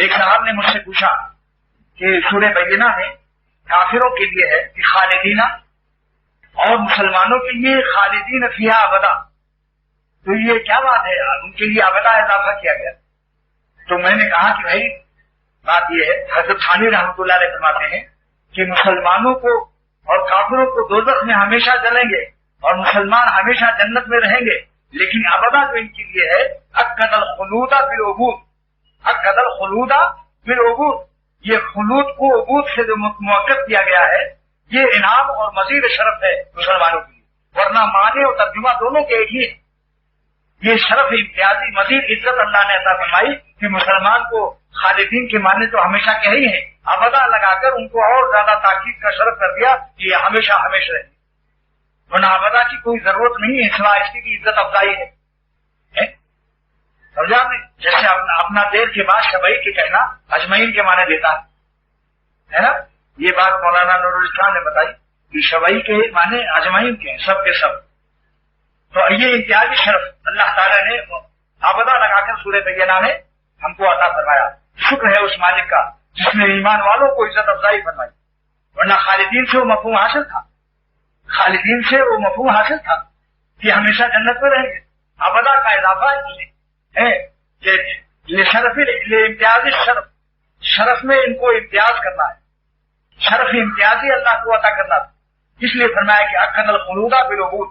ایک صاحب نے مجھ سے پوچھا کہ سورہ بینہ میں کافروں کے لیے ہے کہ خالدینہ اور مسلمانوں کے لیے خالدین فیہا ابدا، تو یہ کیا بات ہے؟ ان کے لیے ابدا اضافہ کیا گیا۔ تو میں نے کہا کہ بھائی بات یہ ہے، حضرت ثانی رحمۃ اللہ علیہ فرماتے ہیں کہ مسلمانوں کو اور کافروں کو دوزخ میں ہمیشہ جلیں گے اور مسلمان ہمیشہ جنت میں رہیں گے، لیکن ابدا جو ان کے لیے ہے اکد الخلود بالعبود، اکد الخلود بالعبود، یہ خلود کو عبود سے جو موقف کیا گیا ہے یہ انعام اور مزید شرف ہے مسلمانوں کے لیے، ورنہ معنی اور ترجمہ دونوں کے ایک ہی ہے۔ یہ شرف امتیازی مزید عزت اللہ نے عطا فرمائی کہ مسلمان کو خالدین کے معنی تو ہمیشہ کے ہی ہیں، ابدا لگا کر ان کو اور زیادہ تاکید کا شرف کر دیا کہ یہ ہمیشہ ہمیشہ رہے، ورنہ ابدا کی کوئی ضرورت نہیں ہے سوائے اس کی عزت افزائی ہے۔ سمجھا آپ نے؟ جیسے اپنا دیر کے بعد شبئی کے کہنا اجمعین کے معنی دیتا ہے نا، یہ بات مولانا نور الاسلام نے بتائی کہ شبئی کے معنی اجمعین کے ہیں، سب کے سب۔ تو یہ امتیازی شرف اللہ تعالیٰ نے ابدا لگا کر سورہ بینہ میں ہم کو عطا فرمایا۔ شکر ہے اس مالک کا جس نے ایمان والوں کو عزت افزائی فرمائی، ورنہ خالدین سے وہ مفہوم حاصل تھا، خالدین سے وہ مفہوم حاصل تھا کہ ہمیشہ جنت میں رہیں گے۔ ابدا کا اضافہ ہے شرف امتیاز شرف، شرف میں ان کو امتیاز کرنا ہے، شرف امتیازی اللہ کو عطا کرنا تھا، اس لیے فرمایا کہ اکد الخلود بالعبود،